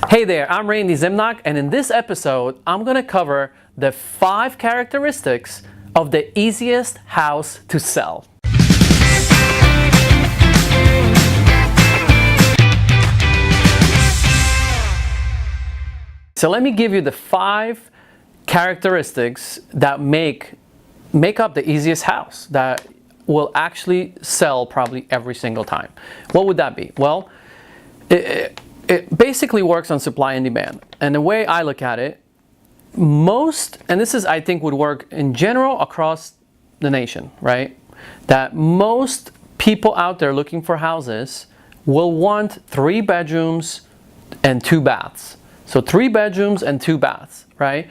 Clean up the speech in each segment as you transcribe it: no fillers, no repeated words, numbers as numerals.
Hey there, I'm Randy Zimnock, and in this episode, I'm going to cover the 5 characteristics of the easiest house to sell. So let me give you the 5 characteristics that make up the easiest house that will actually sell probably every single time. What would that be? Well, it basically works on supply and demand. And the way I look at it, and this is, I think, would work in general across the nation, right? That most people out there looking for houses will want 3 bedrooms and 2 baths. So 3 bedrooms and 2 baths, right?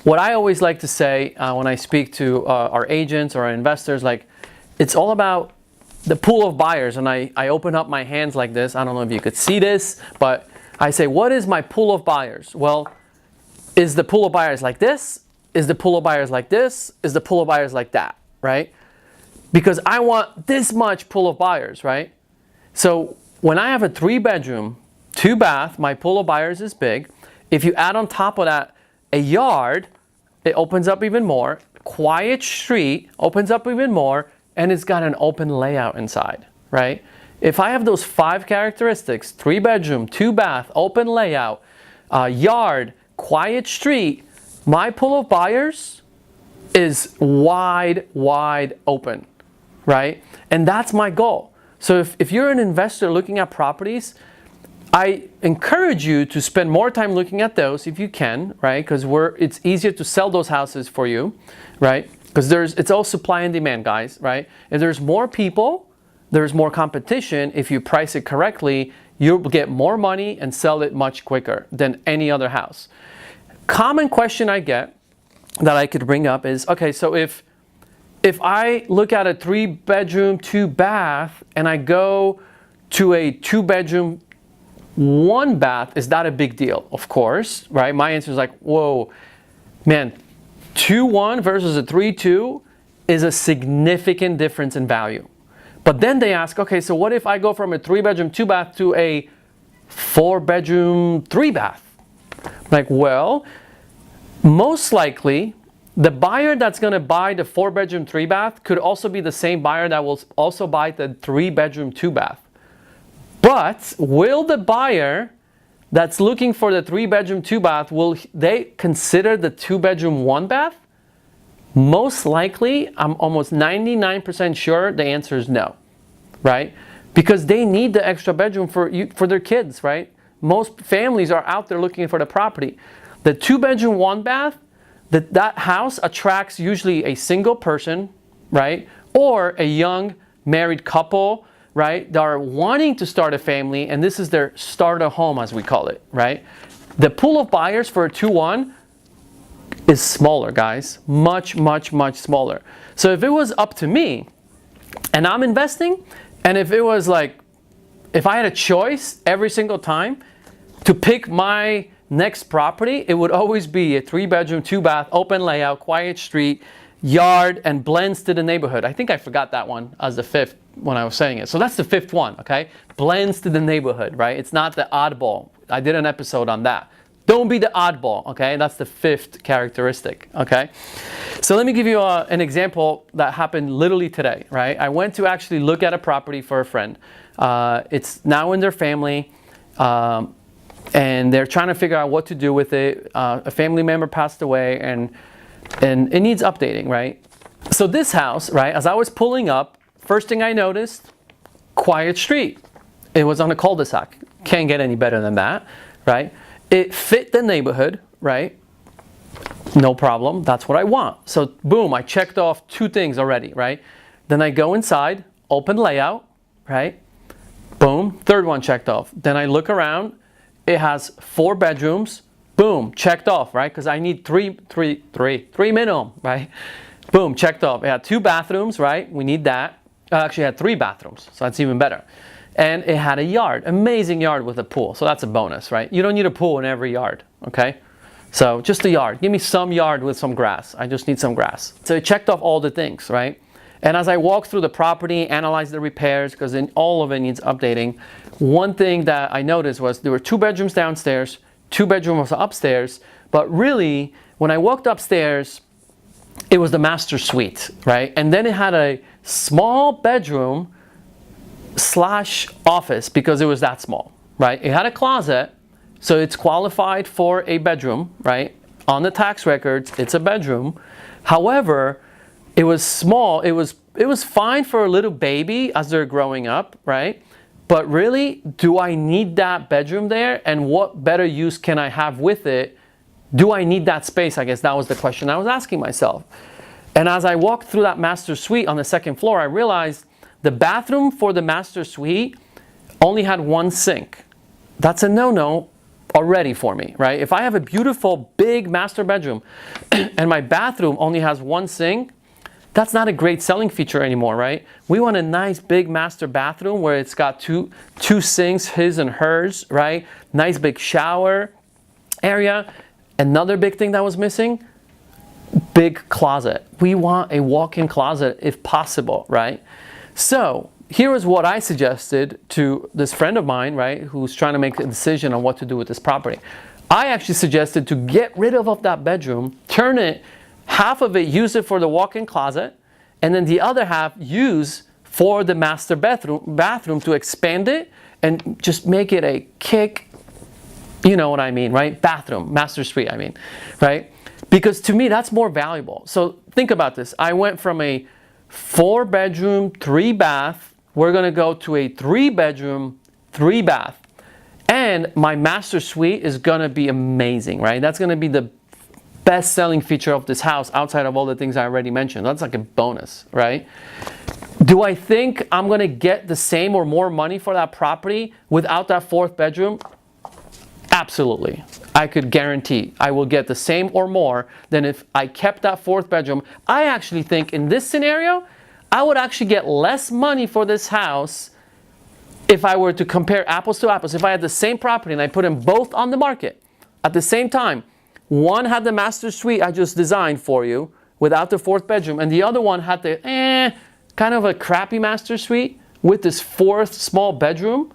What I always like to say when I speak to our agents or our investors, like, it's all about the pool of buyers. And I open up my hands like this. I don't know if you could see this, but I say, what is my pool of buyers? Well, is the pool of buyers like this? Is the pool of buyers like this? Is the pool of buyers like that, right? Because I want this much pool of buyers, right? So when I have a 3 bedroom, 2 bath, my pool of buyers is big. If you add on top of that a yard, it opens up even more. Quiet street opens up even more. And it's got an open layout inside, right? If I have those 5 characteristics, 3 bedroom, 2 bath, open layout, yard, quiet street, my pool of buyers is wide open, right? And that's my goal. So if you're an investor looking at properties, I encourage you to spend more time looking at those if you can, right? Because it's easier to sell those houses for you, right? Because it's all supply and demand, guys, right? If there's more people, there's more competition. If you price it correctly, you'll get more money and sell it much quicker than any other house. Common question I get that I could bring up is, okay, so if I look at a 3 bedroom, 2 bath, and I go to a 2 bedroom, 1 bath, is that a big deal? Of course, right? My answer is like, whoa, man, 2-1 versus a 3-2 is a significant difference in value. But then they ask, okay, so what if I go from a 3 bedroom, 2 bath to a 4 bedroom, 3 bath? Like, well, most likely the buyer that's going to buy the 4 bedroom, 3 bath could also be the same buyer that will also buy the 3 bedroom, 2 bath. But will the buyer that's looking for the 3 bedroom, 2 bath, will they consider the 2 bedroom, 1 bath? Most likely, I'm almost 99% sure the answer is no, right? Because they need the extra bedroom for their kids, right? Most families are out there looking for the property. The 2 bedroom, 1 bath, that house attracts usually a single person, right? Or a young married couple, right? They are wanting to start a family, and this is their starter home, as we call it, right? The pool of buyers for a 2-1 is smaller, guys. Much smaller. So if it was up to me, and I'm investing, and if I had a choice every single time to pick my next property, it would always be a 3 bedroom, 2 bath, open layout, quiet street, yard, and blends to the neighborhood. I think I forgot that one as the 5th when I was saying it. So that's the 5th one, okay? Blends to the neighborhood, right? It's not the oddball. I did an episode on that. Don't be the oddball, okay? That's the 5th characteristic, okay? So let me give you an example that happened literally today, right? I went to actually look at a property for a friend. It's now in their family, and they're trying to figure out what to do with it. A family member passed away, and it needs updating, right? So this house, right, as I was pulling up, first thing I noticed, quiet street. It was on a cul-de-sac. Can't get any better than that, right? It fit the neighborhood, right? No problem. That's what I want. So boom, I checked off 2 things already, right? Then I go inside, open layout, right? Boom, 3rd one checked off. Then I look around. It has 4 bedrooms. Boom, checked off, right? Because I need 3 minimum, right? Boom, checked off. It had 2 bathrooms, right? We need that. Actually, it had 3 bathrooms, so that's even better. And it had a yard, amazing yard with a pool. So that's a bonus, right? You don't need a pool in every yard, okay? So just a yard. Give me some yard with some grass. I just need some grass. So it checked off all the things, right? And as I walked through the property, analyzed the repairs, because all of it needs updating, one thing that I noticed was there were 2 bedrooms downstairs, 2 bedrooms upstairs, but really, when I walked upstairs, it was the master suite, right? And then it had a small bedroom slash office because it was that small, right? It had a closet, so it's qualified for a bedroom, right? On the tax records, it's a bedroom. However, it was small. It was fine for a little baby as they're growing up, right? But really, do I need that bedroom there? And what better use can I have with it? Do I need that space? I guess that was the question I was asking myself. And as I walked through that master suite on the second floor, I realized the bathroom for the master suite only had one sink. That's a no-no already for me, right? If I have a beautiful big master bedroom and my bathroom only has one sink, that's not a great selling feature anymore, right? We want a nice big master bathroom where it's got two sinks, his and hers, right? Nice big shower area. Another big thing that was missing, big closet. We want a walk-in closet if possible, right? So here is what I suggested to this friend of mine, right, who's trying to make a decision on what to do with this property. I actually suggested to get rid of that bedroom, turn it, half of it, use it for the walk-in closet, and then the other half use for the master bathroom to expand it and just make it a kick, you know what I mean, right? Bathroom, master suite, I mean, right? Because to me, that's more valuable. So think about this. I went from a 4-bedroom, 3-bath, we're gonna go to a 3-bedroom, 3-bath. And my master suite is gonna be amazing, right? That's gonna be the best selling feature of this house outside of all the things I already mentioned. That's like a bonus, right? Do I think I'm gonna get the same or more money for that property without that 4th bedroom? Absolutely. I could guarantee I will get the same or more than if I kept that 4th bedroom. I actually think in this scenario, I would actually get less money for this house if I were to compare apples to apples. If I had the same property and I put them both on the market at the same time, one had the master suite I just designed for you without the 4th bedroom, and the other one had the kind of a crappy master suite with this 4th small bedroom,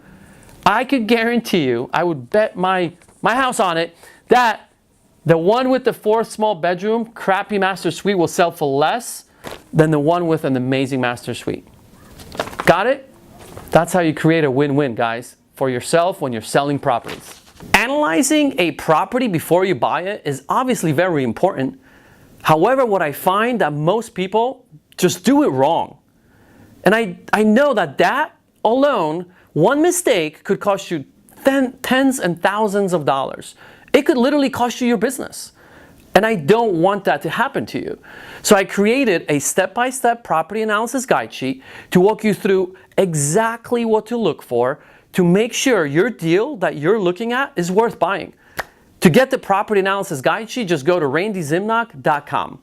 I could guarantee you, I would bet my house on it, that the one with the 4th small bedroom, crappy master suite will sell for less than the one with an amazing master suite. Got it? That's how you create a win-win, guys, for yourself when you're selling properties. Analyzing a property before you buy it is obviously very important. However, what I find that most people just do it wrong. And I know that alone, one mistake could cost you tens and thousands of dollars. It could literally cost you your business. And I don't want that to happen to you. So I created a step-by-step property analysis guide sheet to walk you through exactly what to look for to make sure your deal that you're looking at is worth buying. To get the property analysis guide sheet, just go to randyzimnock.com.